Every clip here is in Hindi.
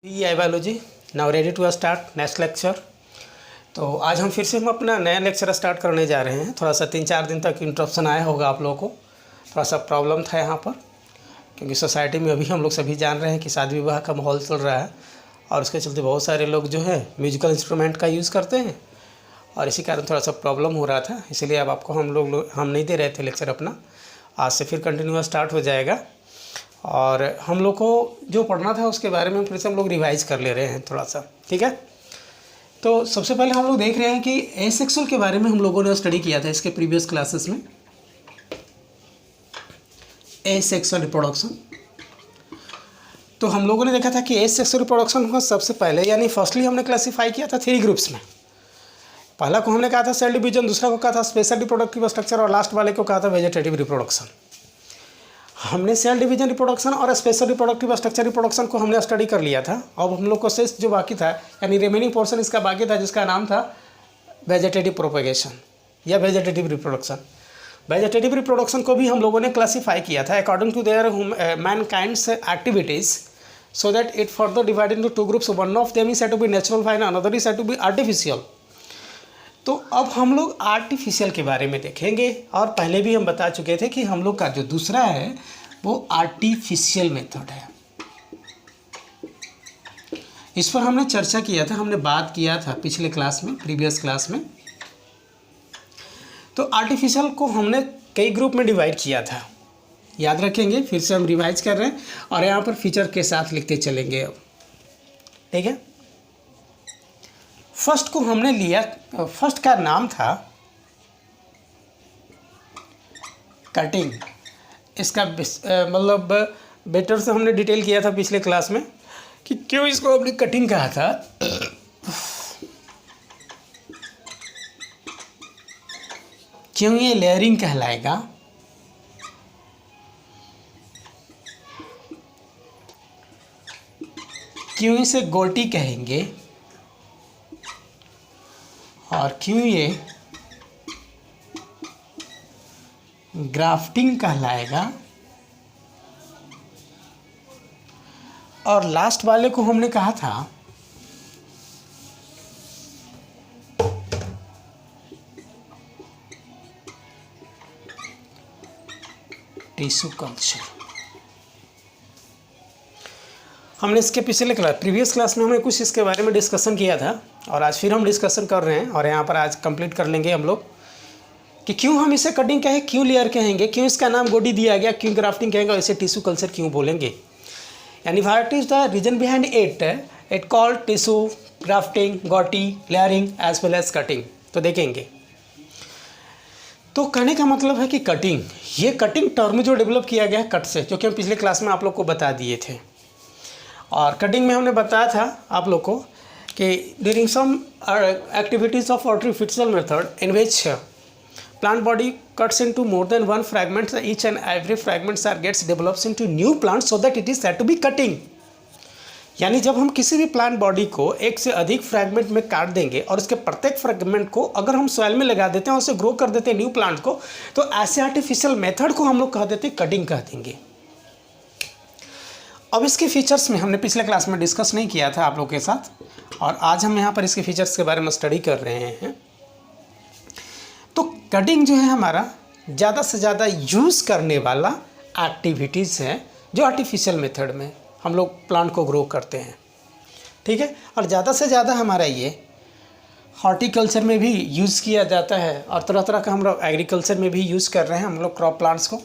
Biology now ready to start next lecture. तो आज हम फिर से अपना नया लेक्चर स्टार्ट करने जा रहे हैं। थोड़ा सा 3-4 दिन तक इंटरप्शन आया होगा आप लोगों को, थोड़ा सा प्रॉब्लम था यहाँ पर, क्योंकि सोसाइटी में अभी हम लोग सभी जान रहे हैं कि शादी विवाह का माहौल चल रहा है और उसके चलते बहुत सारे लोग जो है म्यूजिकल इंस्ट्रूमेंट का यूज़ करते हैं और इसी कारण थोड़ा सा प्रॉब्लम हो रहा था। इसीलिए अब आपको हम नहीं दे रहे थे लेक्चर अपना। आज से फिर कंटिन्यू स्टार्ट हो जाएगा और हम लोग को जो पढ़ना था उसके बारे में फिर से हम लोग रिवाइज कर ले रहे हैं थोड़ा सा, ठीक है। तो सबसे पहले हम लोग देख रहे हैं कि एसेक्सुअल के बारे में हम लोगों ने स्टडी किया था इसके प्रीवियस क्लासेस में। एसेक्सुअल रिप्रोडक्शन, तो हम लोगों ने देखा था कि एसेक्सुअल रिप्रोडक्शन को सबसे पहले यानी फर्स्टली हमने क्लासीफाई किया था 3 ग्रुप्स में। पहला को हमने कहा था सेल डिवीजन, दूसरा को कहा था स्पेशल रिप्रोडक्टिव स्ट्रक्चर और लास्ट वाले को कहा था वेजिटेटिव रिप्रोडक्शन। हमने सेल डिवीजन रिप्रोडक्शन और स्पेशल रिप्रोडक्टिव स्ट्रक्चर रिप्रोडक्शन को हमने स्टडी कर लिया था। अब हम लोग को शेष जो बाकी था यानी रिमेनिंग पोर्शन इसका बाकी था, जिसका नाम था वेजिटेटिव प्रोपेगेशन या वेजिटेटिव रिप्रोडक्शन। वेजिटेटिव रिप्रोडक्शन को भी हम लोगों ने क्लासीफाई किया था according to their mankind's activities, so that it further divided into 2 groups. One of them is said to be natural and another is said to be artificial. तो अब हम लोग आर्टिफिशियल के बारे में देखेंगे और पहले भी हम बता चुके थे कि हम लोग का जो दूसरा है वो आर्टिफिशियल मेथड है। इस पर हमने चर्चा किया था, हमने बात किया था पिछले क्लास में, प्रीवियस क्लास में। तो आर्टिफिशियल को हमने कई ग्रुप में डिवाइड किया था, याद रखेंगे। फिर से हम रिवाइज कर रहे हैं और यहाँ पर फीचर के साथ लिखते चलेंगे अब, ठीक है। फर्स्ट को हमने लिया, फर्स्ट का नाम था कटिंग। इसका मतलब बेटर से हमने डिटेल किया था पिछले क्लास में कि क्यों इसको हमने कटिंग कहा था। क्यों ये लेयरिंग कहलाएगा, क्यों इसे गोटी कहेंगे और क्यों ये ग्राफ्टिंग कहलाएगा, और लास्ट वाले को हमने कहा था टिश्यू कल्चर। हमने इसके पिछले प्रीवियस क्लास में हमने कुछ इसके बारे में डिस्कशन किया था और आज फिर हम डिस्कशन कर रहे हैं और यहाँ पर आज कंप्लीट कर लेंगे हम लोग कि क्यों हम इसे कटिंग कहें, क्यों लेयर कहेंगे, क्यों इसका नाम गोडी दिया गया, क्यों ग्राफ्टिंग कहेंगे और इसे टिश्यू कल्चर क्यों बोलेंगे, यानी what is the reason behind it called tissue grafting, गोटी, layering as well as cutting. तो देखेंगे, तो कहने का मतलब है कि कटिंग, ये कटिंग टर्म जो डेवलप किया गया कट से, जो कि हम पिछले क्लास में आप लोग को बता दिए थे। और कटिंग में हमने बताया था आप लोग को कि during some activities of artificial method in which plant body cuts into more than one fragments, each and every fragments are gets develops into new plant so that it is said to be cutting. यानी जब हम किसी भी प्लांट बॉडी को एक से अधिक फ्रैगमेंट में काट देंगे और उसके प्रत्येक फ्रैगमेंट को अगर हम सॉइल में लगा देते हैं और उसे ग्रो कर देते हैं न्यू प्लांट को, तो ऐसे आर्टिफिशियल मेथड को हम लोग कह देते हैं कटिंग कह देंगे। अब इसके फीचर्स में हमने पिछले क्लास में डिस्कस नहीं किया था आप लोग के साथ और आज हम यहाँ पर इसके फीचर्स के बारे में स्टडी कर रहे हैं। तो कटिंग जो है हमारा ज़्यादा से ज़्यादा यूज़ करने वाला एक्टिविटीज़ है जो आर्टिफिशियल मेथड में हम लोग प्लांट को ग्रो करते हैं, ठीक है। और ज़्यादा से ज़्यादा हमारा ये हॉर्टिकल्चर में भी यूज़ किया जाता है और तरह तरह का हम लोग एग्रीकल्चर में भी यूज़ कर रहे हैं हम लोग क्रॉप प्लांट्स को।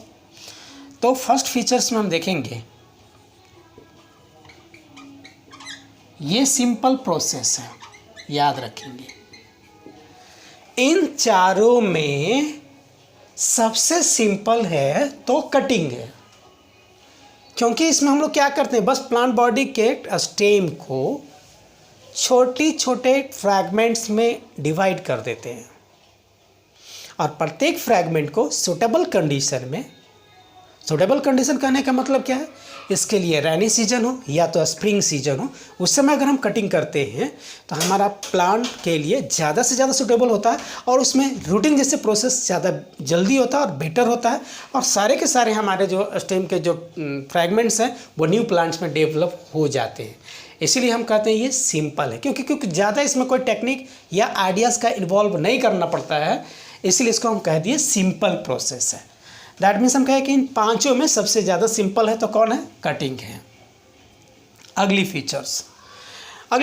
तो फर्स्ट फीचर्स में हम देखेंगे, ये सिंपल प्रोसेस है, याद रखेंगे। इन चारों में सबसे सिंपल है तो कटिंग है, क्योंकि इसमें हम लोग क्या करते हैं, बस प्लांट बॉडी के स्टेम को छोटे छोटे फ्रैगमेंट्स में डिवाइड कर देते हैं और प्रत्येक फ्रैगमेंट को सूटेबल कंडीशन में, सूटेबल कंडीशन कहने का मतलब क्या है, इसके लिए रेनी सीजन हो या तो स्प्रिंग सीजन हो, उस समय अगर हम कटिंग करते हैं तो हमारा प्लांट के लिए ज़्यादा से ज़्यादा सूटेबल होता है और उसमें रूटिंग जैसे प्रोसेस ज़्यादा जल्दी होता है और बेटर होता है और सारे के सारे हमारे जो स्टेम के जो फ्रैगमेंट्स हैं वो न्यू प्लांट्स में डेवलप हो जाते हैं। इसीलिए हम कहते हैं ये सिंपल है, क्योंकि ज़्यादा इसमें कोई टेक्निक या आइडियाज़ का इन्वॉल्व नहीं करना पड़ता है, इसलिए इसको हम कह दिए सिंपल प्रोसेस है। दैट मीन्स हम कहें कि इन पांचों में सबसे ज़्यादा सिंपल है तो कौन है? कटिंग है। अगली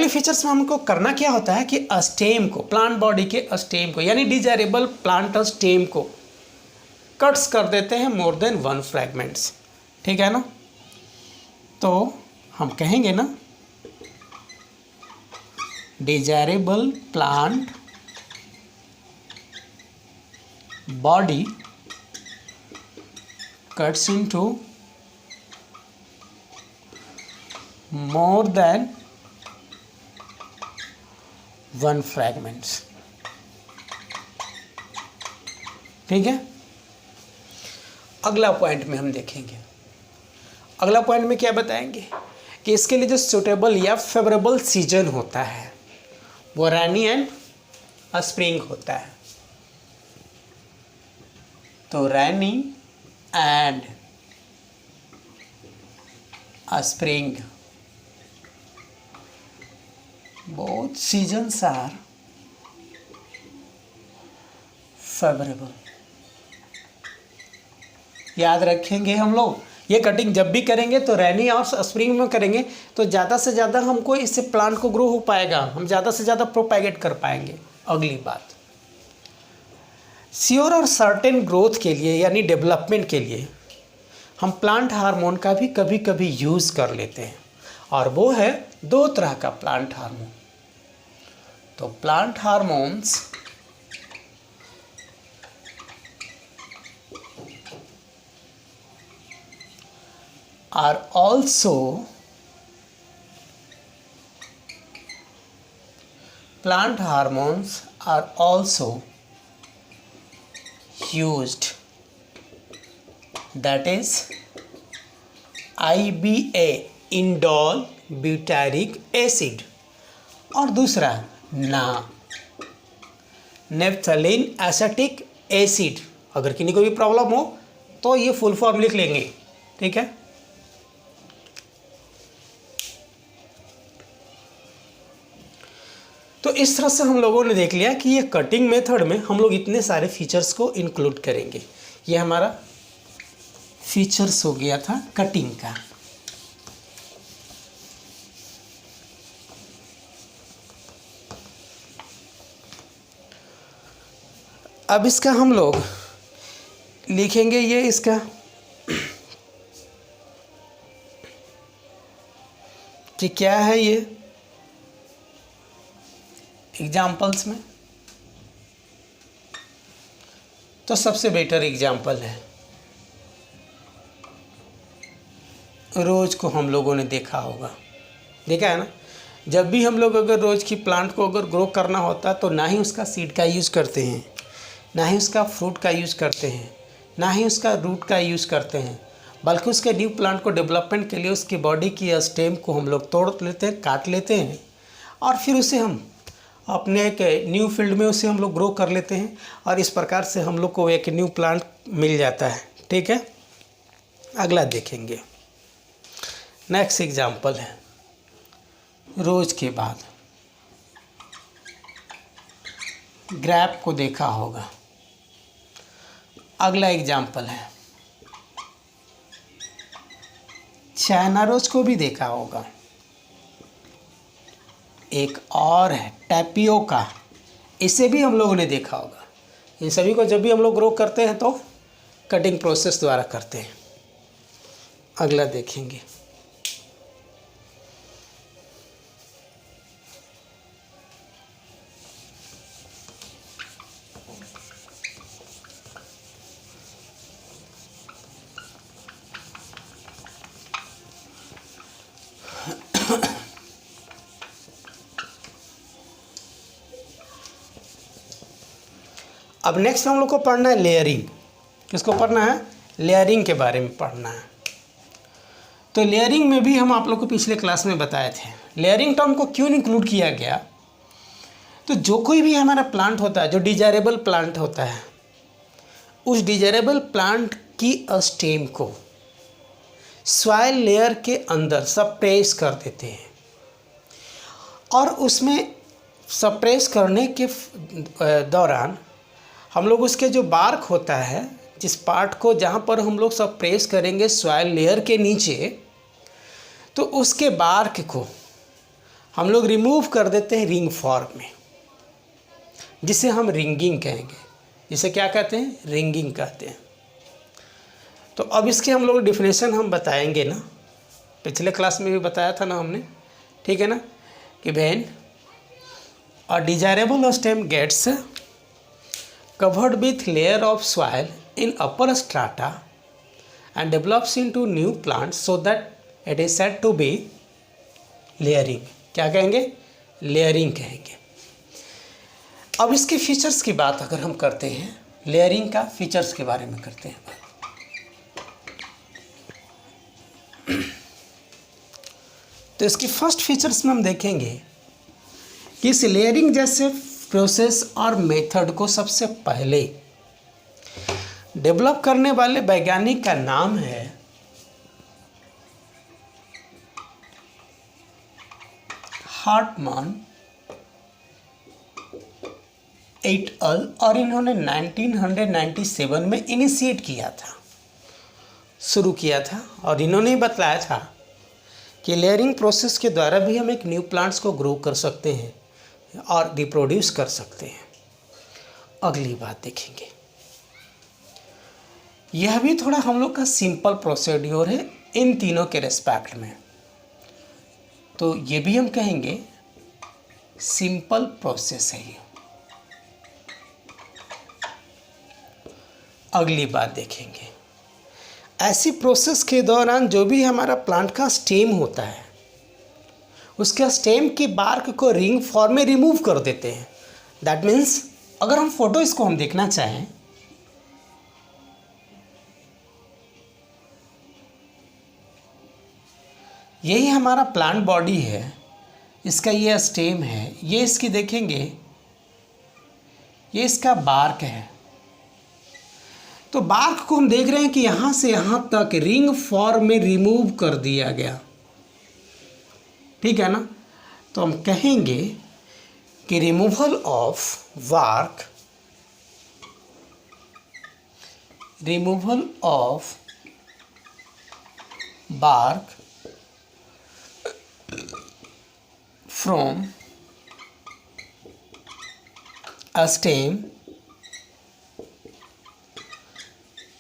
फीचर्स में हमको करना क्या होता है कि स्टेम को, प्लांट बॉडी के स्टेम को यानी डिजायरेबल प्लांट स्टेम को कट्स कर देते हैं मोर देन 1 फ्रैगमेंट्स, ठीक है ना। तो हम कहेंगे ना desirable plant body cuts into more then 1 fragments, ठीक है। अगला पॉइंट में हम देखेंगे, अगला पॉइंट में क्या बताएंगे कि इसके लिए जो सूटेबल या फेवरेबल सीजन होता है वो रेनी एंड स्प्रिंग होता है। तो rainy and spring both seasons are favorable। याद रखेंगे हम लोग, ये कटिंग जब भी करेंगे तो रेनी और स्प्रिंग में करेंगे तो ज़्यादा से ज़्यादा हमको इससे प्लांट को ग्रो हो पाएगा, हम ज़्यादा से ज़्यादा प्रोपैगेट कर पाएंगे। अगली बात, श्योर और सर्टेन ग्रोथ के लिए यानी डेवलपमेंट के लिए हम प्लांट हार्मोन का भी कभी कभी यूज़ कर लेते हैं, और वो है 2 तरह का प्लांट हार्मोन। तो plant hormones are also used, that is IBA indole butyric acid, और दूसरा नेफ्थलीन एसिटिक एसिड। अगर किसी को भी प्रॉब्लम हो तो ये फुल फॉर्म लिख लेंगे, ठीक है। तो इस तरह से हम लोगों ने देख लिया कि ये कटिंग मेथड में हम लोग इतने सारे फीचर्स को इंक्लूड करेंगे। ये हमारा फीचर्स हो गया था कटिंग का। अब इसका हम लोग लिखेंगे ये इसका कि क्या है ये एग्जाम्पल्स में। तो सबसे बेटर एग्जाम्पल है रोज़ को हम लोगों ने देखा होगा, देखा है ना। जब भी हम लोग अगर रोज़ की प्लांट को अगर ग्रो करना होता तो ना ही उसका सीड का यूज़ करते हैं, ना ही उसका फ्रूट का यूज़ करते हैं, ना ही उसका रूट का यूज़ करते हैं, बल्कि उसके न्यू प्लांट को डेवलपमेंट के लिए उसकी बॉडी की स्टेम को हम लोग तोड़ लेते हैं, काट लेते हैं, और फिर उसे हम अपने एक न्यू फील्ड में उसे हम लोग ग्रो कर लेते हैं, और इस प्रकार से हम लोग को एक न्यू प्लांट मिल जाता है, ठीक है। अगला देखेंगे, नेक्स्ट एग्जाम्पल है रोज़ के बाद ग्रैप को देखा होगा। अगला एग्जाम्पल है चाइना रोज को भी देखा होगा। एक और है टैपियोका, इसे भी हम लोगों ने देखा होगा। इन सभी को जब भी हम लोग ग्रो करते हैं तो कटिंग प्रोसेस द्वारा करते हैं। अगला देखेंगे अब नेक्स्ट हम लोग को पढ़ना है लेयरिंग। किसको पढ़ना है? लेयरिंग के बारे में पढ़ना है। तो लेयरिंग में भी हम आप लोग को पिछले क्लास में बताए थे लेयरिंग टर्म को क्यों इंक्लूड किया गया। तो जो कोई भी हमारा प्लांट होता है, जो डिजायरेबल प्लांट होता है, उस डिजायरेबल प्लांट की स्टेम को सॉइल लेयर के अंदर सब प्रेस कर देते हैं, और उसमें सप्रेस करने के दौरान हम लोग उसके जो बार्क होता है, जिस पार्ट को जहाँ पर हम लोग सप्रेस करेंगे सॉइल लेयर के नीचे, तो उसके बार्क को हम लोग रिमूव कर देते हैं रिंग फॉर्म में, जिसे हम रिंगिंग कहेंगे। जिसे क्या कहते हैं? रिंगिंग कहते हैं। तो अब इसके हम लोग डिफिनेशन हम बताएंगे ना, पिछले क्लास में भी बताया था ना हमने, ठीक है ना, कि when a desirable stem gets covered with layer of soil in upper strata and develops into new plants so that it is said to be layering। क्या कहेंगे? लेयरिंग कहेंगे। अब इसके फीचर्स की बात अगर हम करते हैं, लेयरिंग का फीचर्स के बारे में करते हैं बात। तो इसकी फर्स्ट फीचर्स में हम देखेंगे कि इस लेयरिंग जैसे प्रोसेस और मेथड को सबसे पहले डेवलप करने वाले वैज्ञानिक का नाम है हार्टमैन एट अल, और इन्होंने 1997 में इनिशिएट किया था, शुरू किया था। और इन्होंने ही बताया था कि लेयरिंग प्रोसेस के द्वारा भी हम एक न्यू प्लांट्स को ग्रो कर सकते हैं और रिप्रोड्यूस कर सकते हैं। अगली बात देखेंगे, यह भी थोड़ा हम लोग का सिंपल प्रोसीड्योर है इन तीनों के रेस्पेक्ट में, तो ये भी हम कहेंगे सिंपल प्रोसेस है ये। अगली बात देखेंगे, ऐसी प्रोसेस के दौरान जो भी हमारा प्लांट का स्टेम होता है, उसके स्टेम की बार्क को रिंग फॉर्म में रिमूव कर देते हैं। दैट मीन्स अगर हम फोटो इसको हम देखना चाहें, यही हमारा प्लांट बॉडी है, इसका ये स्टेम है, ये इसकी देखेंगे, ये इसका बार्क है। तो बार्क को हम देख रहे हैं कि यहाँ से यहाँ तक रिंग फॉर्म में रिमूव कर दिया गया, ठीक है ना। तो हम कहेंगे कि removal of bark, removal of bark from a stem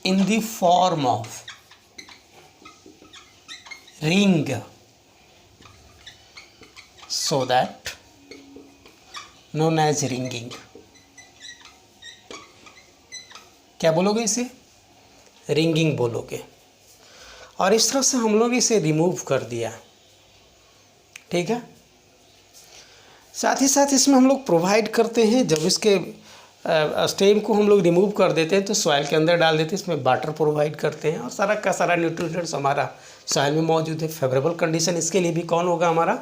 in the form of ring, so that known as ringing। क्या बोलोगे इसे? रिंगिंग बोलोगे। और इस तरह से हम लोग इसे रिमूव कर दिया, ठीक है। साथ ही साथ इसमें हम लोग प्रोवाइड करते हैं, जब इसके स्टेम को हम लोग रिमूव कर देते हैं तो सॉइल के अंदर डाल देते हैं, इसमें वाटर प्रोवाइड करते हैं और सारा का सारा न्यूट्रिएंट्स हमारा सॉइल में मौजूद है। फेवरेबल कंडीशन इसके लिए भी कौन होगा? हमारा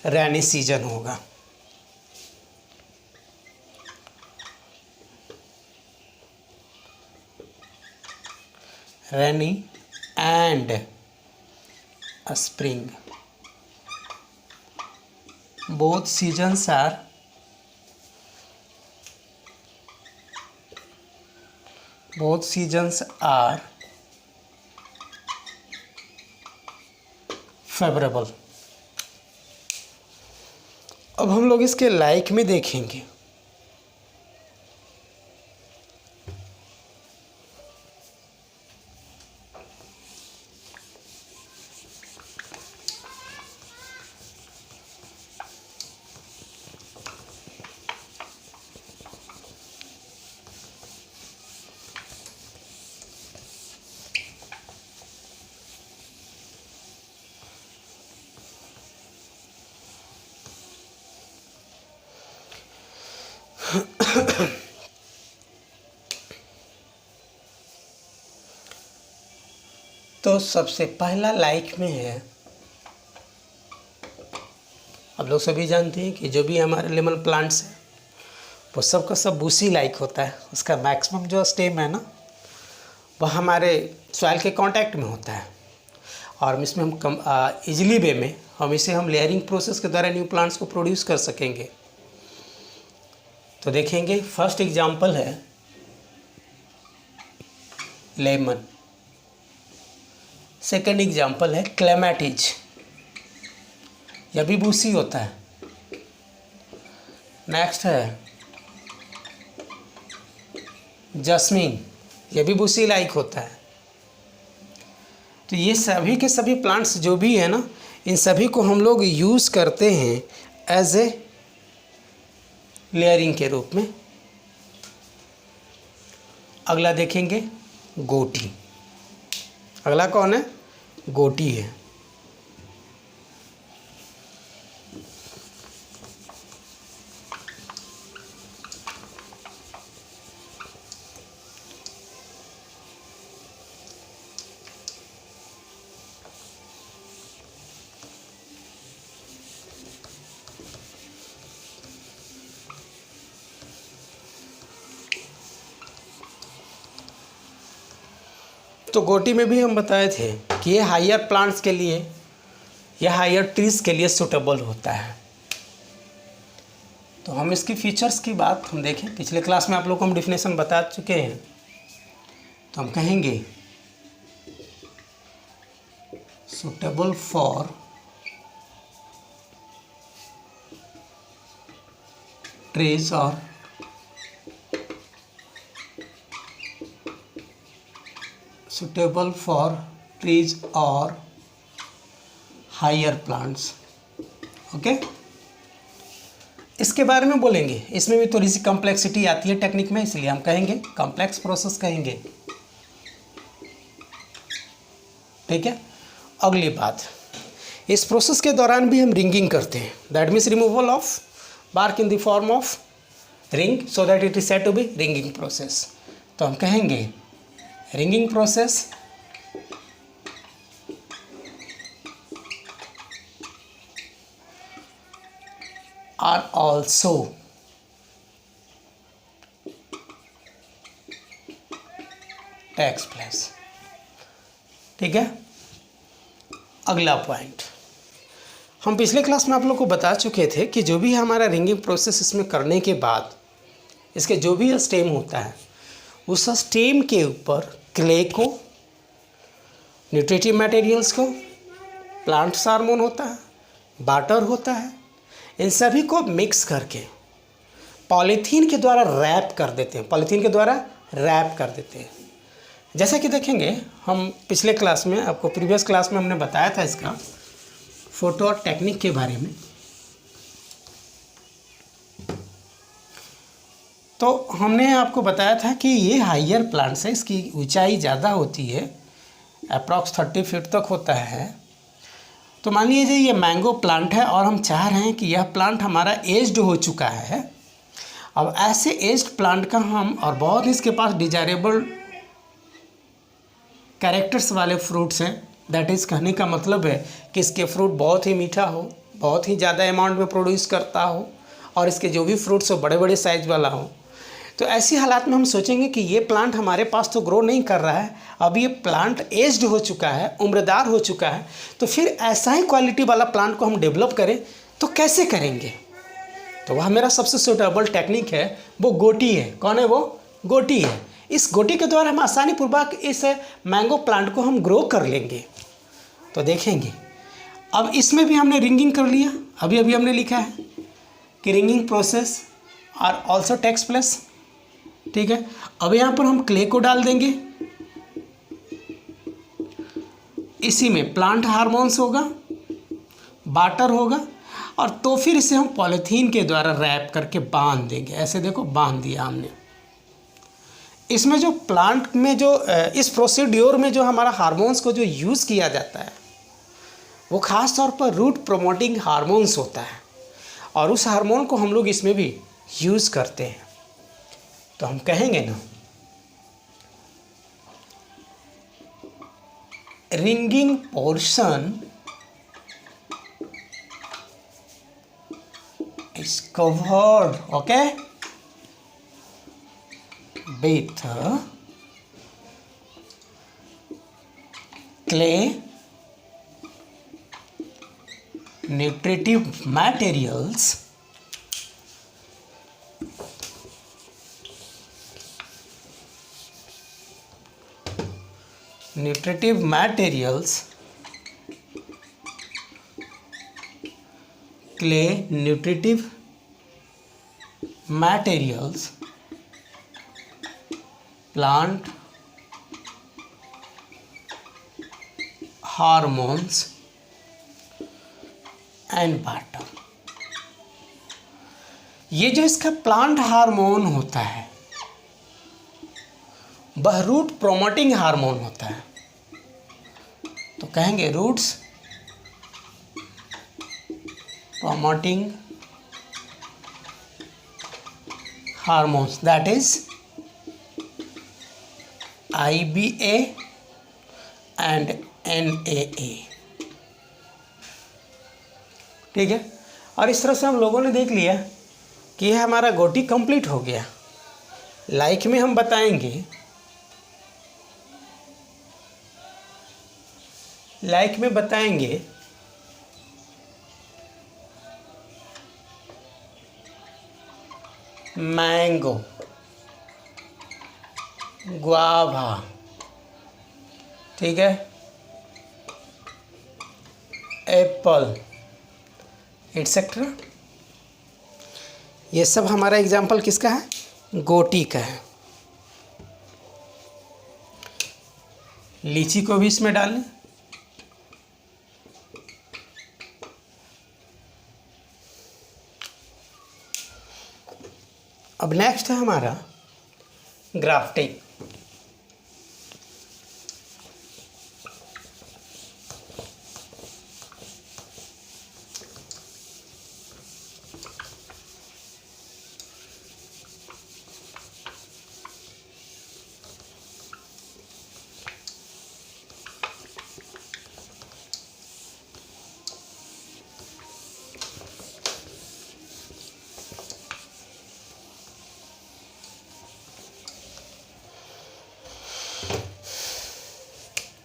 रेनी सीजन होगा। Rainy and spring, both seasons are favorable। अब हम लोग इसके लाइक में देखेंगे, तो सबसे पहला लाइक में है, आप लोग सभी जानते हैं कि जो भी हमारे लेमन प्लांट्स हैं वो सब का सब बूसी लाइक होता है। उसका मैक्सिमम जो स्टेम है ना, वह हमारे सॉइल के कांटेक्ट में होता है और इसमें हम कम इजीली वे में हम इसे हम लेयरिंग प्रोसेस के द्वारा न्यू प्लांट्स को प्रोड्यूस कर सकेंगे। तो देखेंगे फर्स्ट एग्जांपल है लेमन, सेकंड एग्जांपल है क्लेमेटिज, यह भी बूसी होता है। नेक्स्ट है जस्मीन, यह भी बूसी लाइक होता है। तो ये सभी के सभी प्लांट्स जो भी है ना, इन सभी को हम लोग यूज़ करते हैं एज ए लेयरिंग के रूप में। अगला देखेंगे गोटी। अगला कौन है? गोटी है। तो गोटी में भी हम बताए थे कि ये हायर प्लांट्स के लिए या हायर ट्रीज के लिए सूटेबल होता है। तो हम इसकी फीचर्स की बात हम देखें, पिछले क्लास में आप लोग को हम डिफिनेशन बता चुके हैं। तो हम कहेंगे सूटेबल फॉर ट्रीज और suitable for trees or higher plants। Okay, इसके बारे में बोलेंगे। इसमें भी थोड़ी सी कॉम्प्लेक्सिटी आती है टेक्निक में, इसलिए हम कहेंगे कॉम्प्लेक्स प्रोसेस कहेंगे। ठीक है। अगली बात, इस प्रोसेस के दौरान भी हम रिंगिंग करते हैं। That means removal of bark in the form of ring so that it is said to be ringing process. तो हम कहेंगे ringing process are also takes place। ठीक है। अगला पॉइंट, हम पिछले क्लास में आप लोग को बता चुके थे कि जो भी हमारा रिंगिंग प्रोसेस इसमें करने के बाद इसके जो भी स्टेम होता है, उस स्टेम के ऊपर क्ले को, न्यूट्रिटिव मटेरियल्स को, प्लांट्स हार्मोन होता है, वाटर होता है, इन सभी को मिक्स करके पॉलीथीन के द्वारा रैप कर देते हैं। पॉलीथीन के द्वारा रैप कर देते हैं। जैसा कि देखेंगे हम पिछले क्लास में, आपको प्रीवियस क्लास में हमने बताया था इसका फोटो और टेक्निक के बारे में। तो हमने आपको बताया था कि ये हायर प्लांट्स है, इसकी ऊंचाई ज़्यादा होती है, अप्रॉक्स 30 फीट तक होता है। तो मान लीजिए ये मैंगो प्लांट है और हम चाह रहे हैं कि यह प्लांट हमारा एज्ड हो चुका है। अब ऐसे एज्ड प्लांट का हम, और बहुत इसके पास डिजायरेबल कैरेक्टर्स वाले फ्रूट्स हैं, दैट इज़ कहने का मतलब है कि इसके फ्रूट बहुत ही मीठा हो, बहुत ही ज़्यादा अमाउंट में प्रोड्यूस करता हो, और इसके जो भी फ्रूट्स हो बड़े बड़े साइज वाला हो। तो ऐसी हालात में हम सोचेंगे कि ये प्लांट हमारे पास तो ग्रो नहीं कर रहा है, अब ये प्लांट एज्ड हो चुका है, उम्रदार हो चुका है, तो फिर ऐसा ही क्वालिटी वाला प्लांट को हम डेवलप करें तो कैसे करेंगे? तो वह मेरा सबसे सूटेबल टेक्निक है, वो गोटी है। कौन है वो? गोटी है। इस गोटी के द्वारा हम आसानी पूर्वक इस मैंगो प्लांट को हम ग्रो कर लेंगे। तो देखेंगे अब इसमें भी हमने रिंगिंग कर लिया। अभी अभी हमने लिखा है कि ringing process are also takes place. ठीक है। अब यहाँ पर हम क्ले को डाल देंगे, इसी में प्लांट हार्मोन्स होगा, वाटर होगा, और तो फिर इसे हम पॉलीथीन के द्वारा रैप करके बांध देंगे। ऐसे देखो बांध दिया हमने। इसमें जो प्लांट में जो इस प्रोसीड्योर में जो हमारा हार्मोन्स को जो यूज़ किया जाता है वो ख़ास तौर पर रूट प्रोमोटिंग हार्मोन्स होता है, और उस हार्मोन को हम लोग इसमें भी यूज़ करते हैं। तो हम कहेंगे ना ringing portion is covered, okay, with clay nutritive materials clay nutritive materials, plant hormones and water। ये जो इसका प्लांट हार्मोन होता है वह रूट प्रोमोटिंग हार्मोन होता है, तो कहेंगे roots promoting hormones, that is IBA and NAA। ठीक है, और इस तरह से हम लोगों ने देख लिया कि यह हमारा गोटी कंप्लीट हो गया। लाइक में हम बताएंगे, मैंगो, गुआवा, ठीक है, एप्पल एटसेट्रा। ये सब हमारा एग्जाम्पल किसका है? गोटी का है। लीची को भी इसमें डालें। अब नेक्स्ट है हमारा ग्राफ्टिंग।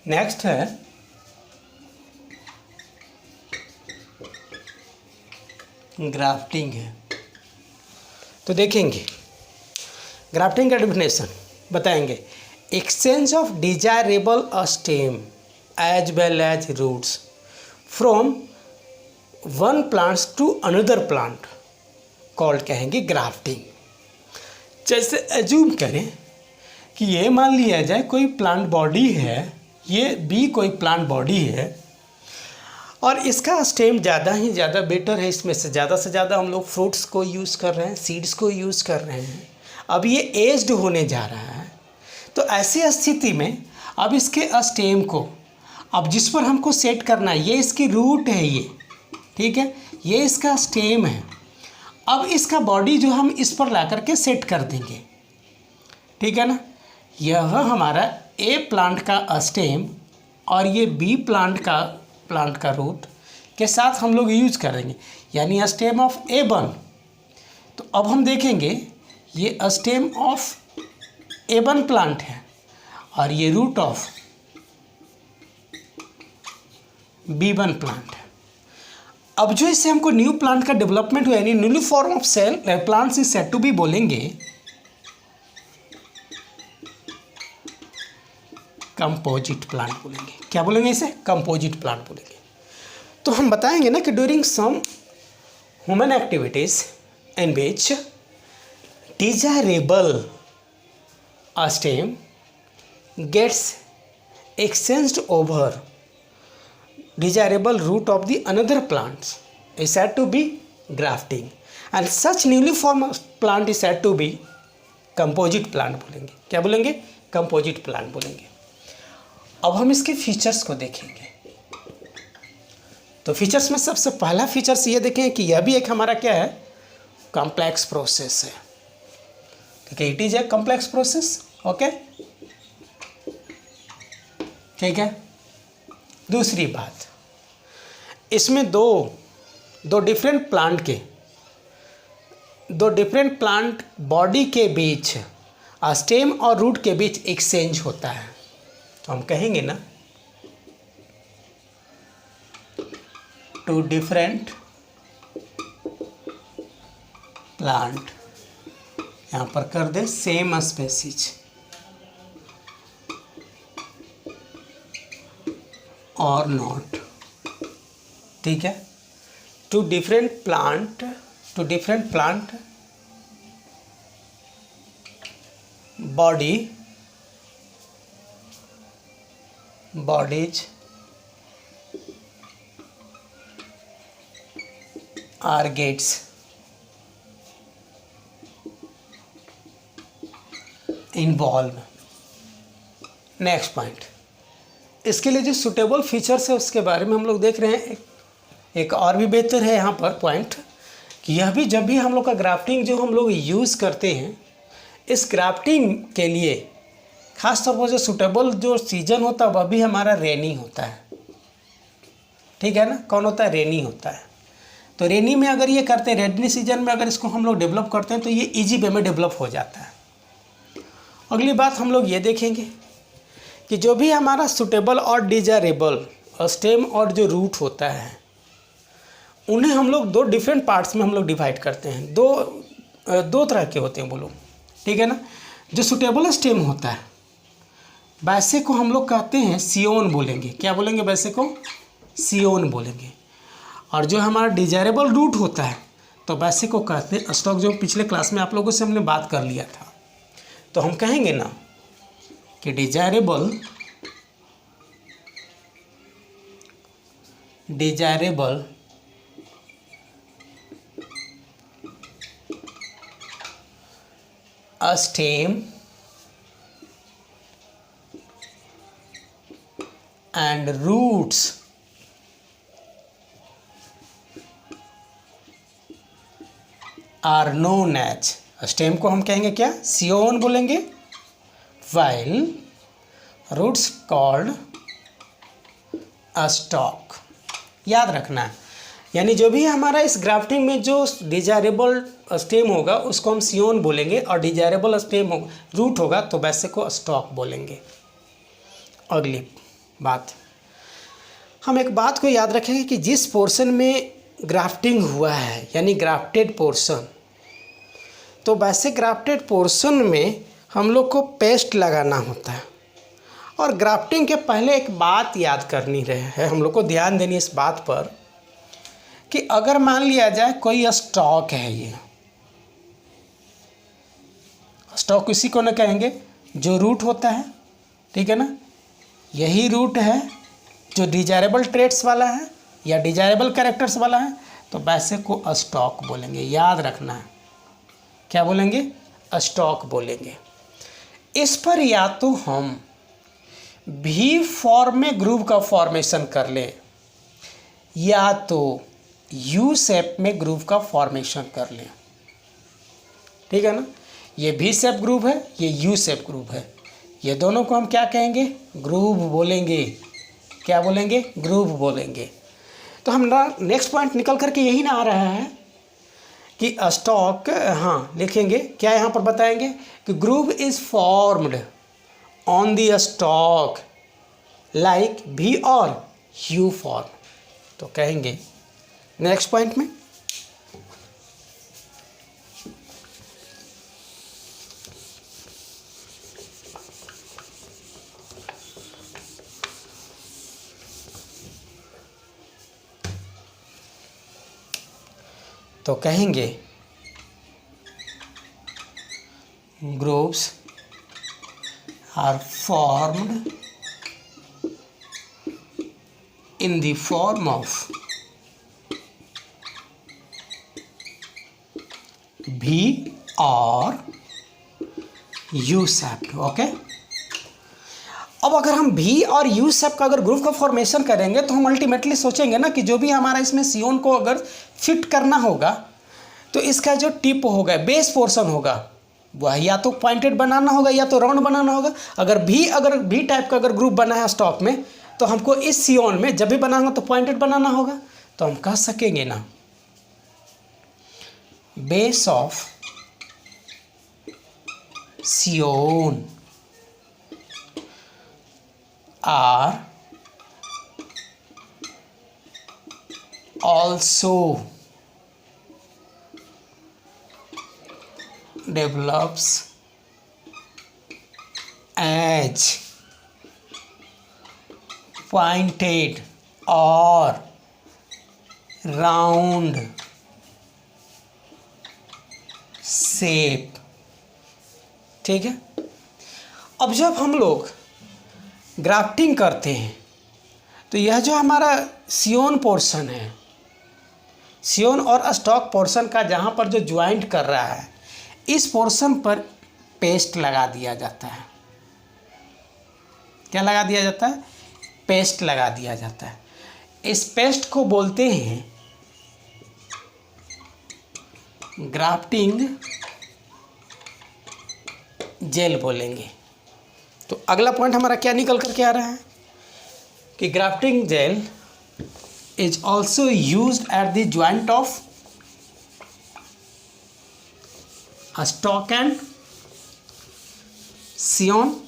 नेक्स्ट है ग्राफ्टिंग है। तो देखेंगे ग्राफ्टिंग का डेफिनेशन बताएंगे, exchange of desirable stem as well as roots from one plants to another plant called कहेंगे ग्राफ्टिंग। जैसे एज्यूम करें कि ये मान लिया जाए कोई प्लांट बॉडी है, ये भी कोई प्लांट बॉडी है और इसका स्टेम ज़्यादा ही ज़्यादा बेटर है, इसमें से ज़्यादा हम लोग फ्रूट्स को यूज़ कर रहे हैं, सीड्स को यूज़ कर रहे हैं। अब ये एज्ड होने जा रहा है, तो ऐसी स्थिति में अब इसके स्टेम को, अब जिस पर हमको सेट करना है, ये इसकी रूट है, ये ठीक है, ये इसका स्टेम है। अब इसका बॉडी जो हम इस पर ला करके सेट कर देंगे, ठीक है ना। यह हमारा ए प्लांट का स्टेम और ये बी प्लांट का रूट के साथ हम लोग यूज करेंगे, यानी स्टेम ऑफ A1। तो अब हम देखेंगे ये स्टेम ऑफ A1 प्लांट है और ये रूट ऑफ B1 प्लांट है। अब जो इससे हमको न्यू प्लांट का डेवलपमेंट हुआ, यानी new form of cell plants is said to be, बोलेंगे कंपोजिट प्लांट बोलेंगे। क्या बोलेंगे इसे? कंपोजिट प्लांट बोलेंगे। तो हम बताएंगे ना कि during some human activities in which desirable stem gets exchanged over desirable root of the another plants is said to be grafting, and such newly formed plant is said to be composite plant बोलेंगे। क्या बोलेंगे? कंपोजिट प्लांट बोलेंगे। अब हम इसके फीचर्स को देखेंगे। तो फीचर्स में सबसे पहला फीचर्स ये देखें कि यह भी एक हमारा क्या है? कॉम्प्लेक्स प्रोसेस है। ठीक है, it is a complex process. Okay, ठीक है। दूसरी बात, इसमें दो डिफरेंट प्लांट बॉडी के बीच, स्टेम और रूट के बीच एक्सचेंज होता है। तो हम कहेंगे ना टू डिफरेंट प्लांट, यहाँ पर कर दे सेम स्पेसीज और नॉट, ठीक है। Two different plant bodies are gets involved। नेक्स्ट पॉइंट, इसके लिए जो सुटेबल फीचर्स है उसके बारे में हम लोग देख रहे हैं। एक और भी बेहतर है यहाँ पर पॉइंट कि यह भी जब भी हम लोग का ग्राफ्टिंग जो हम लोग यूज़ करते हैं, इस ग्राफ्टिंग के लिए खास तौर पर जो सुटेबल जो सीजन होता है वह भी हमारा रेनी होता है, ठीक है ना। कौन होता है? रेनी होता है। तो रेनी में अगर ये करते हैं, रेनी सीजन में अगर इसको हम लोग डेवलप करते हैं तो ये इजी वे में डेवलप हो जाता है। अगली बात हम लोग ये देखेंगे कि जो भी हमारा सुटेबल और डिजायरेबल स्टेम और जो रूट होता है, उन्हें हम लोग दो डिफरेंट पार्ट्स में हम लोग डिवाइड करते हैं। दो तरह के होते हैं वो लोग, ठीक है ना। जो सुटेबल स्टेम होता है वैसे को हम लोग कहते हैं सियोन बोलेंगे। क्या बोलेंगे? वैसे को सियोन बोलेंगे। और जो हमारा डिजायरेबल रूट होता है तो वैसे को कहते हैं स्टॉक, जो पिछले क्लास में आप लोगों से हमने बात कर लिया था। तो हम कहेंगे ना कि desirable stem and roots are known as, stem को हम कहेंगे क्या? सियोन बोलेंगे। while roots called a stalk। याद रखना है, यानी जो भी हमारा इस ग्राफ्टिंग में जो डिजायरेबल स्टेम होगा उसको हम सियोन बोलेंगे, और डिजायरेबल स्टेम रूट होगा तो वैसे को स्टॉक बोलेंगे। अगली बात, हम एक बात को याद रखेंगे कि जिस पोर्शन में ग्राफ्टिंग हुआ है यानी ग्राफ्टेड पोर्शन, तो वैसे ग्राफ्टेड पोर्शन में हम लोग को पेस्ट लगाना होता है। और ग्राफ्टिंग के पहले एक बात याद करनी है, हम लोग को ध्यान देनी इस बात पर कि अगर मान लिया जाए कोई स्टॉक है, ये स्टॉक इसी को ना कहेंगे जो रूट होता है, ठीक है ना। यही रूट है जो डिजायरेबल ट्रेट्स वाला है या डिजायरेबल कैरेक्टर्स वाला है, तो वैसे को स्टॉक बोलेंगे। याद रखना है, क्या बोलेंगे? स्टॉक बोलेंगे। इस पर या तो हम भी फॉर्म में ग्रूव का फॉर्मेशन कर लें या तो यू शेप में ग्रूव का फॉर्मेशन कर लें, ठीक है ना। ये भी शेप ग्रूव है, ये यू शेप ग्रूव है, ये दोनों को हम क्या कहेंगे? ग्रूव बोलेंगे। क्या बोलेंगे? ग्रूव बोलेंगे। तो हम नेक्स्ट पॉइंट निकल करके यही ना आ रहा है कि स्टॉक, हाँ लिखेंगे क्या यहाँ पर बताएंगे कि groove is formed on the stock like भी और यू फॉर्म। तो कहेंगे नेक्स्ट पॉइंट में तो कहेंगे grooves are formed in the form of भी और यू शेप। ओके, अब अगर हम भी और यू शेप का अगर ग्रुप का फॉर्मेशन करेंगे तो हम अल्टीमेटली सोचेंगे ना कि जो भी हमारा इसमें सियोन को अगर फिट करना होगा तो इसका जो टिप होगा, बेस पोर्शन होगा, वह या तो पॉइंटेड बनाना होगा या तो राउंड बनाना होगा। अगर भी टाइप का अगर ग्रुप बना है स्टॉक में तो हमको इस सियोन में जब भी बनाना तो पॉइंटेड बनाना होगा। तो हम कह सकेंगे ना base of scion are also develops as pointed or round shape। ठीक है। अब जब हम लोग ग्राफ्टिंग करते हैं तो यह जो हमारा सियोन पोर्शन है, सियोन और स्टॉक पोर्शन का जहाँ पर जो ज्वाइंट कर रहा है, इस पोर्शन पर पेस्ट लगा दिया जाता है। क्या लगा दिया जाता है? पेस्ट लगा दिया जाता है। इस पेस्ट को बोलते हैं ग्राफ्टिंग जेल बोलेंगे। तो अगला पॉइंट हमारा क्या निकल करके आ रहा है कि grafting gel is also used at the joint of stock and scion.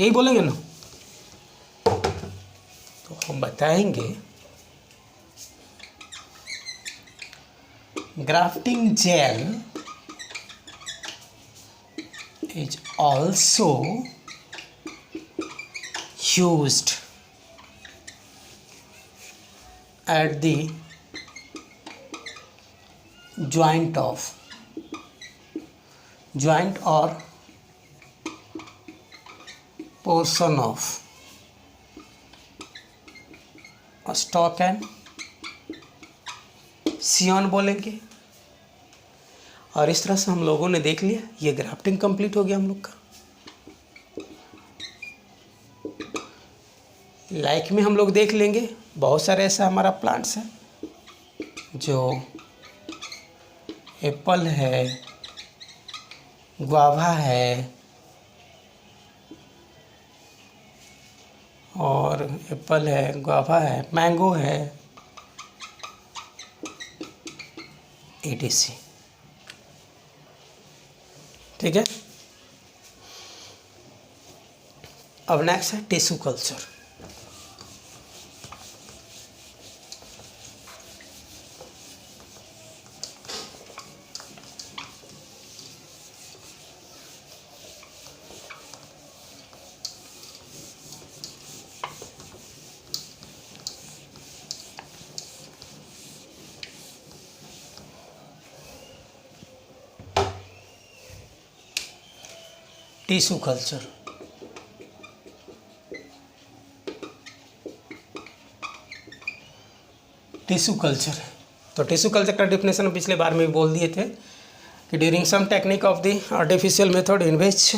यही बोलेंगे ना। तो हम बताएंगे grafting gel is also used at the joint or portion of stock and scion बोलेंगे। और इस तरह से हम लोगों ने देख लिया, ये ग्राफ्टिंग कंप्लीट हो गया हम लोग का। लाइक में हम लोग देख लेंगे बहुत सारे ऐसा हमारा प्लांट्स है, जो एप्पल है, गुआवा है, और एप्पल है, गुआवा है, मैंगो है, etc। ठीक है। अब नेक्स्ट है tissue culture. Tissue culture tissue culture तो टिश्यू कल्चर का डिफिनेशन पिछले बार में भी बोल दिए थे कि during some technique of the artificial method in which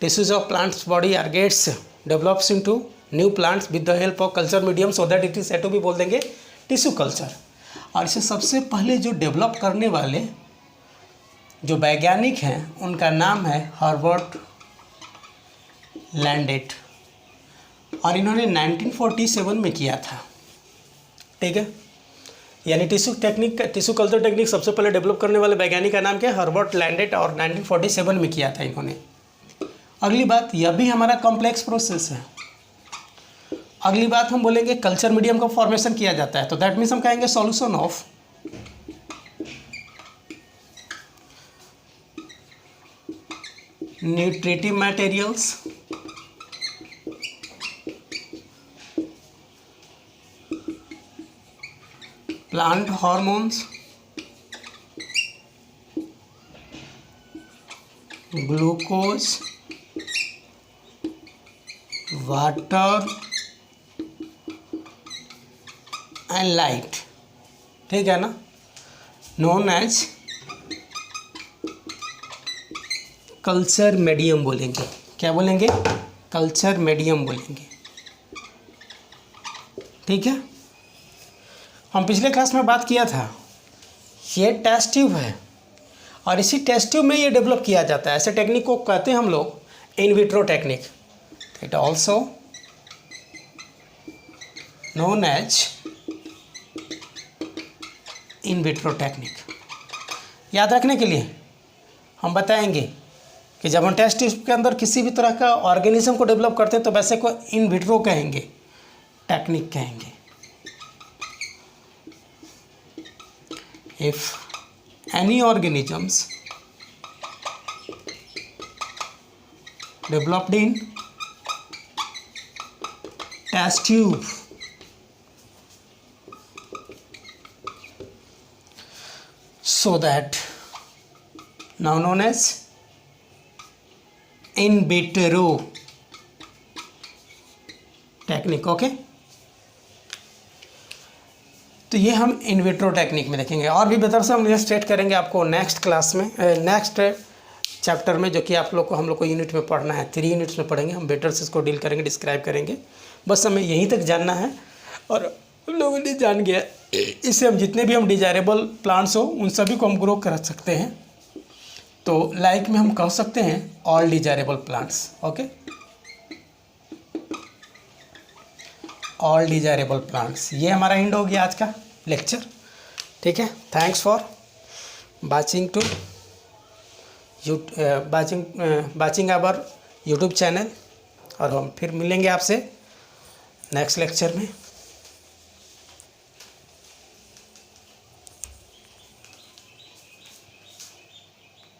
tissues of plants body are gets develops into new plants with the help of culture medium so that it is said to be बोल देंगे टिश्यू कल्चर। और इसे सबसे पहले जो डेवलप करने वाले जो वैज्ञानिक हैं उनका नाम है हर्बर्ट लैंडेट, और इन्होंने 1947 में किया था। ठीक है। यानी टिश्यू कल्चर टेक्निक सबसे पहले डेवलप करने वाले वैज्ञानिक का नाम क्या है? हर्बर्ट लैंडेट, और 1947 में किया था इन्होंने। अगली बात, यह भी हमारा कॉम्प्लेक्स प्रोसेस है। अगली बात हम बोलेंगे कल्चर मीडियम का फॉर्मेशन किया जाता है, तो दैट मीन्स हम कहेंगे solution of nutritive materials, plant hormones, glucose, water and light. ठीक है ना, नोन एज कल्चर मीडियम बोलेंगे। क्या बोलेंगे? कल्चर मीडियम बोलेंगे। ठीक है। हम पिछले क्लास में बात किया था, ये टेस्ट ट्यूब है और इसी टेस्ट ट्यूब में ये डेवलप किया जाता है। ऐसे टेक्निक को कहते हैं हम लोग in vitro technique. It also known as in vitro technique. याद रखने के लिए हम बताएंगे कि जब हम टेस्ट ट्यूब के अंदर किसी भी तरह का ऑर्गेनिज्म को डेवलप करते हैं तो वैसे को इन विट्रो कहेंगे, टेक्निक कहेंगे। If any organisms developed in test tube so that now known as in vitro technique. Okay, तो ये हम इन विट्रो टेक्निक में देखेंगे और भी बेहतर से हम ये स्टेट करेंगे आपको नेक्स्ट क्लास में, नेक्स्ट चैप्टर में, जो कि आप लोग को हम लोग को यूनिट में पढ़ना है। 3 यूनिट्स में पढ़ेंगे हम, बेटर से इसको डील करेंगे, डिस्क्राइब करेंगे। बस हमें यहीं तक जानना है और उन लोगों ने जान गया, इससे हम जितने भी हम डिजायरेबल प्लांट्स हो उन सभी को हम ग्रो कर सकते हैं। तो लाइक में हम कह सकते हैं all desirable plants. Okay, all desirable plants. ये हमारा एंड हो गया आज का लेक्चर। ठीक है, thanks for watching to watching our YouTube channel, और हम फिर मिलेंगे आपसे नेक्स्ट लेक्चर में।